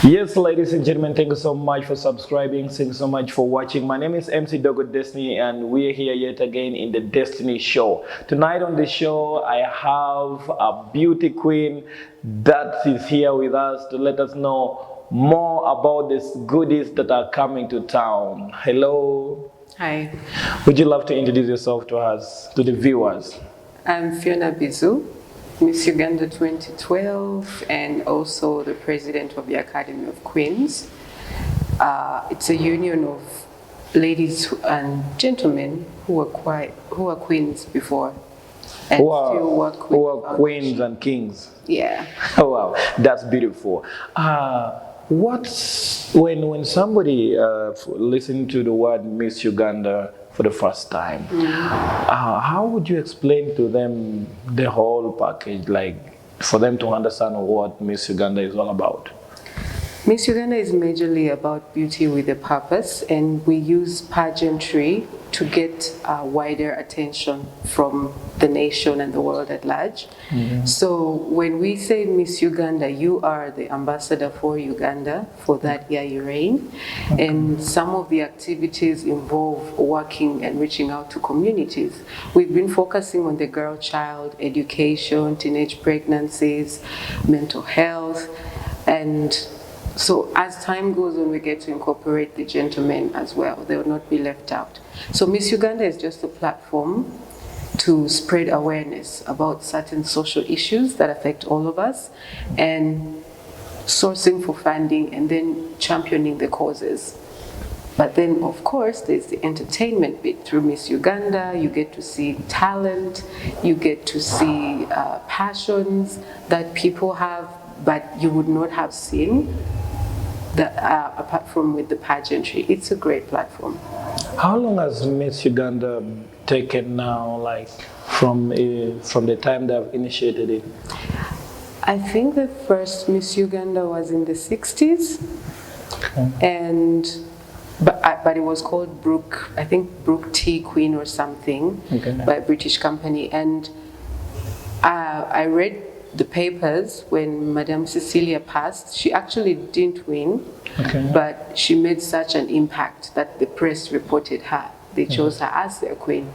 Yes, ladies and gentlemen, thank you so much for subscribing. Thank you so much for watching. My name is MC Dogo Destiny, and we're here yet again in the Destiny Show. Tonight on the show, I have a beauty queen that is here with us to let us know more about these goodies that are coming to town. Hello. Hi, Would you love to introduce yourself to us, to the viewers? I'm Fiona Bizu, Miss Uganda 2012, and also the president of the Academy of Queens. It's a union of ladies and gentlemen who are queens before and still work with who are queens and kings? Yeah. Oh wow, that's beautiful. What's when somebody listen to the word Miss Uganda for the first time? How would you explain to them the whole package, like for them to understand what Miss Uganda is all about? Miss Uganda is majorly about beauty with a purpose, and we use pageantry to get wider attention from the nation and the world at large. So when we say Miss Uganda, you are the ambassador for Uganda for that year you reign. And some of the activities involve working and reaching out to communities. We've been focusing on the girl-child education, teenage pregnancies, mental health, and so as time goes on, we get to incorporate the gentlemen as well. They will not be left out. So Miss Uganda is just a platform to spread awareness about certain social issues that affect all of us, and sourcing for funding and then championing the causes. But then, of course, there's the entertainment bit. Through Miss Uganda, you get to see talent, you get to see passions that people have, but you would not have seen apart from with the pageantry. It's a great platform. How long has Miss Uganda taken now, like from the time they've initiated it? I think the first Miss Uganda was in the 60s, and but it was called Brooke, I think Brooke Tea Queen or something, by a British company. And I read the papers when Madame Cecilia passed. She actually didn't win, but she made such an impact that the press reported her. They chose her as their queen.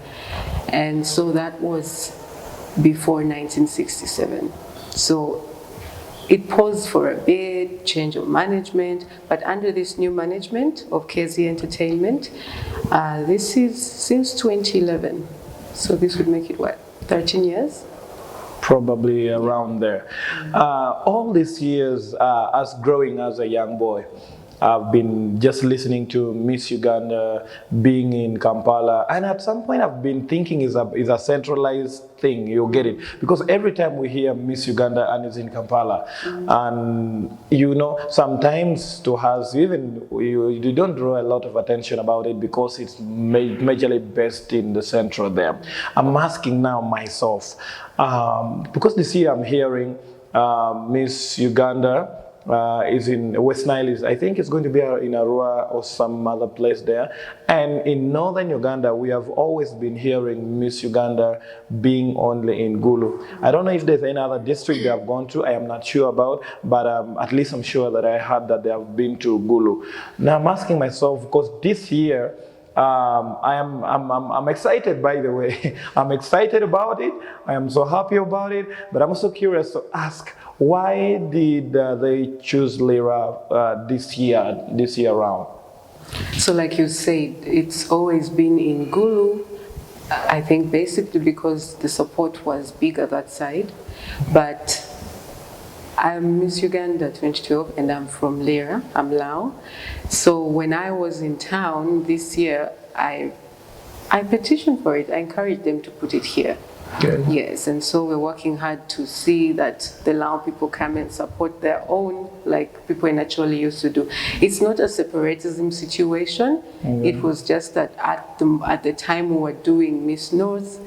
And so that was before 1967. So it paused for a bit, change of management, but under this new management of KZ Entertainment, this is since 2011. So this would make it, what, 13 years? Probably around there. All these years, us growing as a young boy, I've been just listening to Miss Uganda, being in Kampala, and at some point I've been thinking is a centralized thing. You get it, because every time we hear Miss Uganda and it's in Kampala, and you know, sometimes to us even you don't draw a lot of attention about it because it's majorly based in the central there. I'm asking now myself, because this year I'm hearing Miss Uganda is in West Nile. I think it's going to be in Arua or some other place there. And in northern Uganda, we have always been hearing Miss Uganda being only in Gulu. I don't know if there's any other district they have gone to. I am not sure about, but at least I'm sure that I heard that they have been to Gulu. Now I'm asking myself, because this year, I'm excited, by the way. I'm excited about it. I am so happy about it. But I'm also curious to ask, why did they choose Lira this year around? So like you said, it's always been in Gulu. I think basically because the support was bigger that side. But I'm Miss Uganda 2012 and I'm from Lira, I'm Lao. So when I was in town this year, I petitioned for it. I encouraged them to put it here. Good. Yes, and so we're working hard to see that the Lao people come and support their own, like people naturally used to do. It's not a separatism situation. It was just that at the time we were doing Miss North,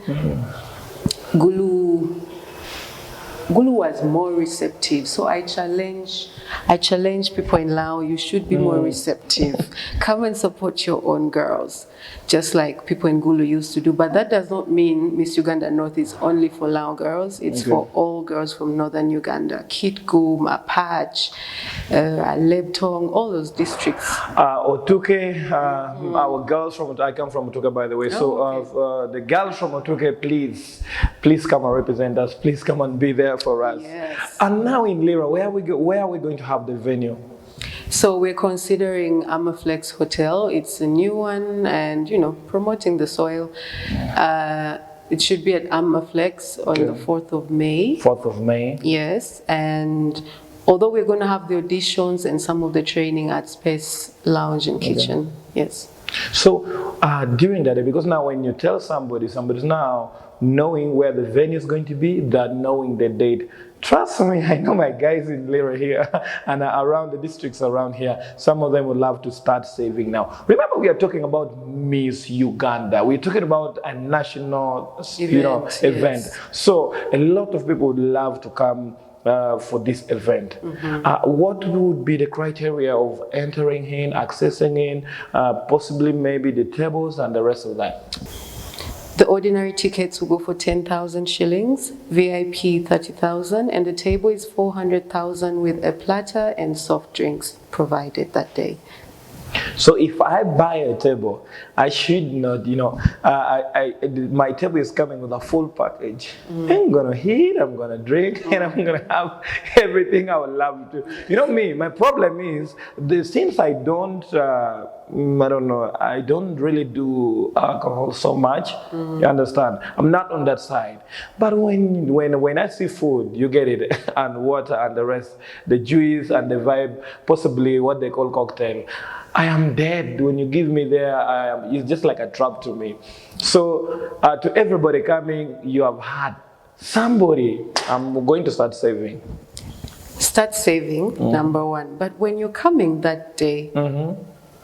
Gulu Gulu was more receptive. So I challenge people in Lao, you should be more receptive. Come and support your own girls, just like people in Gulu used to do. But that does not mean Miss Uganda North is only for Lao girls. It's for all girls from northern Uganda. Kitgum, Apach, Lebtong, all those districts. Otuke, our girls from, I come from Otuke, by the way. The girls from Otuke, please come and represent us. Please come and be there for us. Yes. And now in Lira, where are we going to have the venue? So we're considering Amaflex Hotel. It's a new one, and promoting the soil. It should be at Amaflex on the 4th of May. 4th of May. Yes, and although we're going to have the auditions and some of the training at Space Lounge and Kitchen. Yes. So during that day, because now when you tell somebody's now knowing where the venue is going to be, that knowing the date. Trust me, I know my guys in Lira here and around the districts around here, some of them would love to start saving now. Remember, we are talking about Miss Uganda. We're talking about a national event. Yes. So a lot of people would love to come for this event. What would be the criteria of entering in, accessing in, possibly maybe the tables and the rest of that? The ordinary tickets will go for 10,000 shillings, VIP 30,000, and the table is 400,000 with a platter and soft drinks provided that day. So if I buy a table, I should not, my table is coming with a full package. I'm gonna eat, I'm gonna drink, and I'm gonna have everything I would love to. Me, my problem is, since I don't, I don't really do alcohol so much, you understand? I'm not on that side. But when I see food, you get it, and water and the rest, the juice and the vibe, possibly what they call cocktail, I am dead. When you give me there, it's just like a trap to me. So to everybody coming, you have had somebody, I'm going to start saving. Start saving, number one. But when you're coming that day,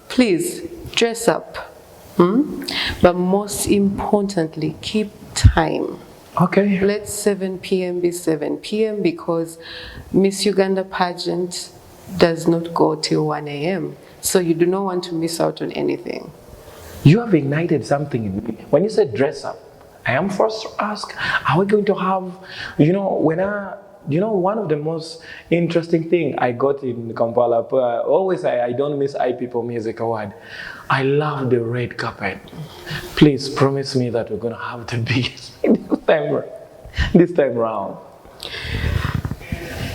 please dress up. But most importantly, keep time. Okay. Let 7 p.m. be 7 p.m. because Miss Uganda pageant does not go till 1 a.m. So you do not want to miss out on anything. You have ignited something in me. When you said dress up, I am forced to ask, are we going to have, one of the most interesting thing I got in Kampala, always I don't miss iPeople Music Award. I love the red carpet. Please promise me that we're going to have the biggest this time round.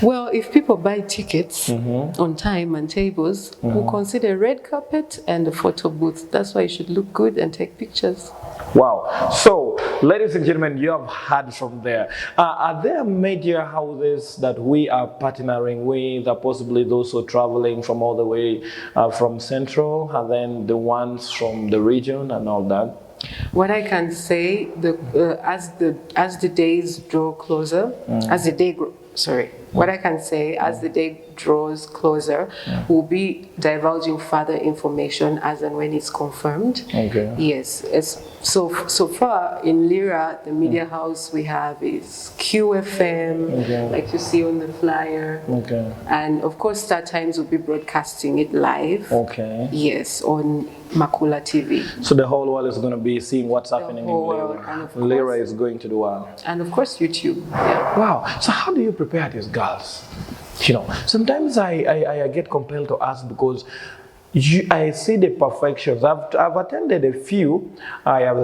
Well, if people buy tickets on time and tables, we'll consider red carpet and a photo booth. That's why you should look good and take pictures. Wow. So, ladies and gentlemen, you have heard from there. Are there major houses that we are partnering with, possibly those who are traveling from all the way from Central, and then the ones from the region and all that? What I can say, as the days draw closer, what I can say, as the day draws closer, we'll be divulging further information as and when it's confirmed. Okay. Yes. So far in Lira, the media house we have is QFM, like you see on the flyer. Okay. And of course, Star Times will be broadcasting it live. Okay. Yes, on Makula TV. So the whole world is going to be seeing what's happening in Lira. Lira is going to do well. And of course, YouTube. Yeah. Wow. So how do you prepare these girls? Sometimes I get compelled to ask because I see the perfections. I've attended a few. I've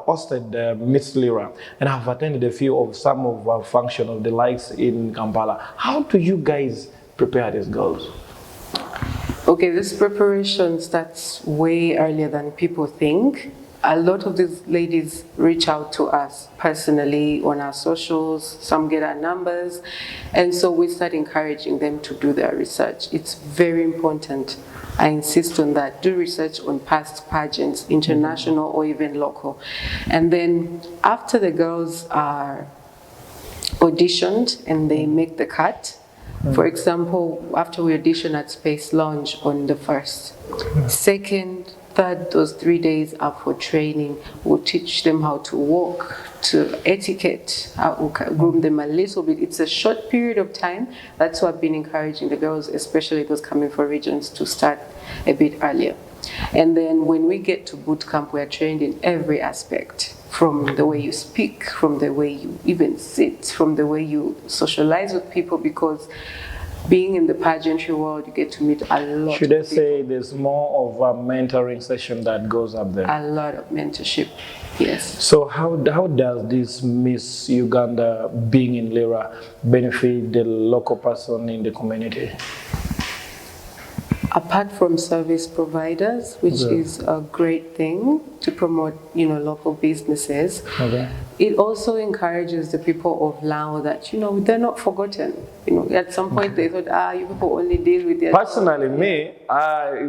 hosted Miss Lira, and I've attended a few of some of our function of the likes in Kampala. How do you guys prepare these girls? Okay, this preparation starts way earlier than people think. A lot of these ladies reach out to us personally on our socials, some get our numbers, and so we start encouraging them to do their research. It's very important. I insist on that. Do research on past pageants, international or even local. And then after the girls are auditioned and they make the cut, for example, after we audition at Space Lounge on the 1st, 2nd, those 3 days are for training. We'll teach them how to walk, to etiquette, we'll groom them a little bit. It's a short period of time. That's why I've been encouraging the girls, especially those coming from regions, to start a bit earlier. And then when we get to boot camp, we are trained in every aspect, from the way you speak, from the way you even sit, from the way you socialize with people, because being in the pageantry world, you get to meet a lot Should of I say there's more of a mentoring session that goes up there? A lot of mentorship, yes. So how does this Miss Uganda being in Lira benefit the local person in the community? Apart from service providers, which is a great thing to promote, local businesses, it also encourages the people of Lao that, they're not forgotten. At some point they thought, you people only deal with their... Personally, me,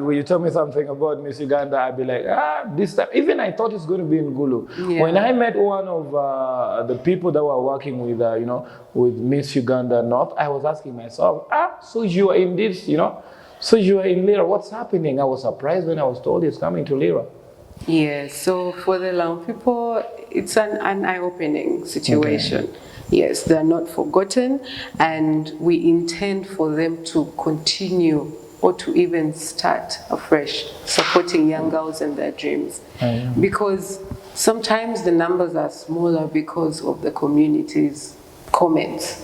when you tell me something about Miss Uganda, I'd be like, this time, even I thought it's going to be in Gulu. Yeah. When I met one of the people that were working with, with Miss Uganda North, I was asking myself, so you are in this, so you are in Lira, what's happening? I was surprised when I was told it's coming to Lira. Yes, so for the Lao people, it's an eye-opening situation. Yes, they're not forgotten, and we intend for them to continue or to even start afresh, supporting young girls and their dreams. Because sometimes the numbers are smaller because of the community's comments.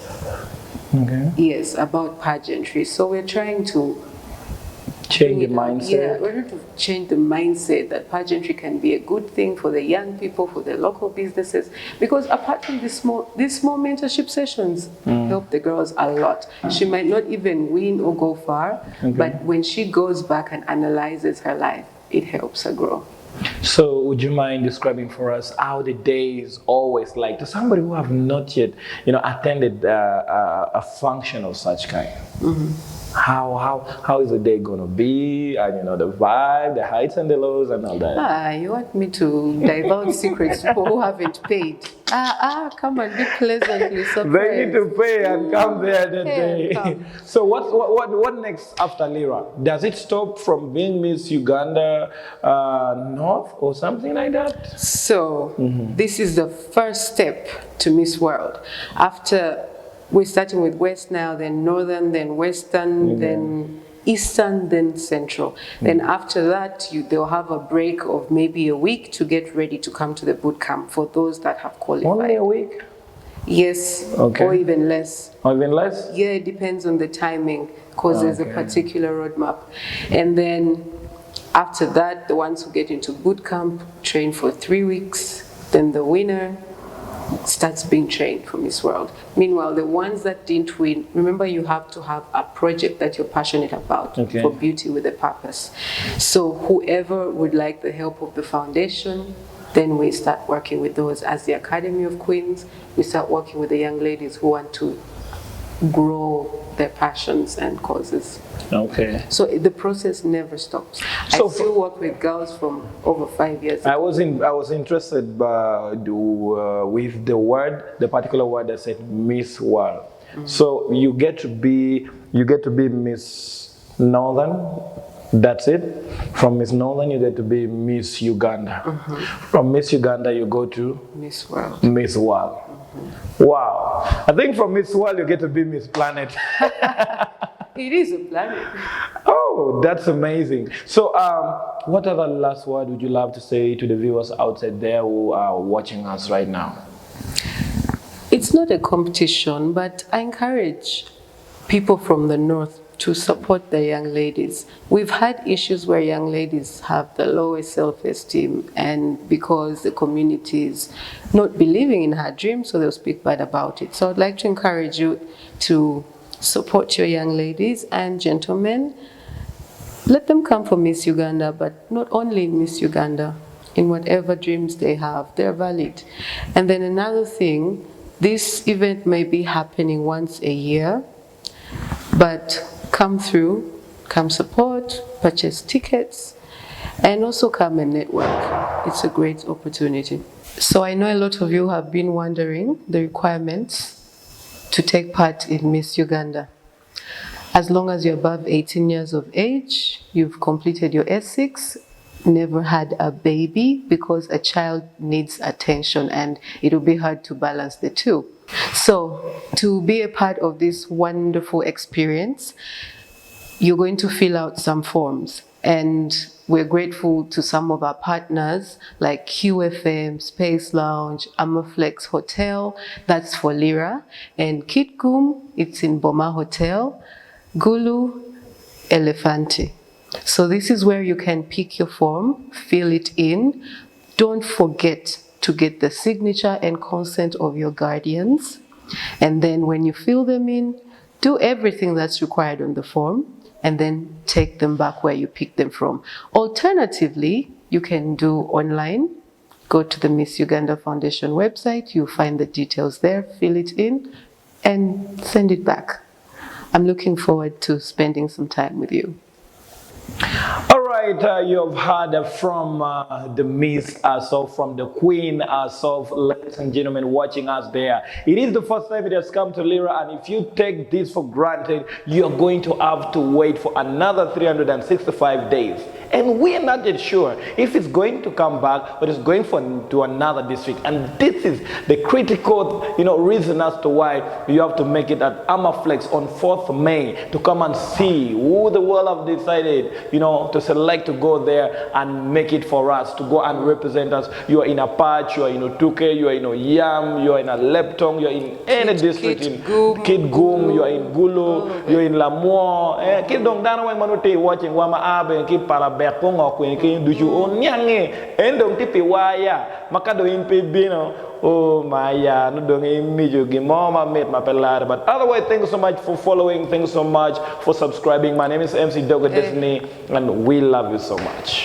Yes, about pageantry. So we're trying to change the mindset. Yeah, we're trying to change the mindset that pageantry can be a good thing for the young people, for the local businesses. Because apart from these small mentorship sessions help the girls a lot. She might not even win or go far, but when she goes back and analyzes her life, it helps her grow. So would you mind describing for us how the day is always like to somebody who have not yet, attended a function of such kind? How is the day going to be? And the vibe, the heights and the lows and all that. You want me to divulge secrets to people who haven't paid? Come and be pleasantly surprised. They need to pay and come there that day. So what next after Lira? Does it stop from being Miss Uganda North or something like that? So this is the first step to Miss World. After we're starting with West now, then Northern, then Western, then Eastern, then Central. Then after that, they'll have a break of maybe a week to get ready to come to the boot camp for those that have qualified. Only a week? Yes, or even less. Or even less? Yeah, it depends on the timing, because there's a particular roadmap. And then after that, the ones who get into boot camp train for 3 weeks, then the winner starts being trained for Miss World. Meanwhile, the ones that didn't win, remember you have to have a project that you're passionate about for Beauty with a Purpose. So whoever would like the help of the foundation, then we start working with those. As the Academy of Queens, we start working with the young ladies who want to grow their passions and causes. So the process never stops. So I still work with girls from over 5 years ago. I was interested with the particular word that said Miss World. So you get to be Miss Northern. That's it. From Miss Northern, you get to be Miss Uganda. From Miss Uganda, you go to Miss World. Miss World. Wow. I think from Miss World, you get to be Miss Planet. It is a planet. Oh, that's amazing. So, what other last word would you love to say to the viewers outside there who are watching us right now? It's not a competition, but I encourage people from the North to support the young ladies. We've had issues where young ladies have the lowest self-esteem, and because the community is not believing in her dream, so they'll speak bad about it. So I'd like to encourage you to support your young ladies and gentlemen. Let them come for Miss Uganda, but not only Miss Uganda. In whatever dreams they have, they're valid. And then another thing, this event may be happening once a year, but come through, come support, purchase tickets, and also come and network. It's a great opportunity. So I know a lot of you have been wondering the requirements to take part in Miss Uganda. As long as you're above 18 years of age, you've completed your S6, never had a baby because a child needs attention and it will be hard to balance the two. So, to be a part of this wonderful experience, you're going to fill out some forms. And we're grateful to some of our partners like QFM, Space Lounge, Amaflex Hotel, that's for Lira, and Kitgum, it's in Boma Hotel, Gulu, Elefante. So this is where you can pick your form, fill it in. Don't forget to get the signature and consent of your guardians. And then when you fill them in, do everything that's required on the form and then take them back where you picked them from. Alternatively, you can do online. Go to the Miss Uganda Foundation website, you'll find the details there, fill it in, and send it back. I'm looking forward to spending some time with you. All right, you have heard from the Miss herself, from the Queen herself, ladies and gentlemen watching us there. It is the first time it has come to Lira, and if you take this for granted, you're going to have to wait for another 365 days. And we are not yet sure if it's going to come back or it's going to another district. And this is the critical, reason as to why you have to make it at Amaflex on 4th May to come and see who the world have decided, to select to go there and make it for us, to go and represent us. You are in a patch, you are in Otuke, you are in Oyam, you are in a Leptong, you are in any district, in Kitgum, you are in Gulu, you are in Lamour, Kidong Dana Manute watching Wama Abe, Kid Parabekong or Queen Duju on Yange, Endong Tipi Waya, Makado in Pibino. Oh Maya, no don't immediately give mama made my pelada. But otherwise, thank you so much for following, thank you so much for subscribing. My name is MC Dogo Destiny, and we love you so much.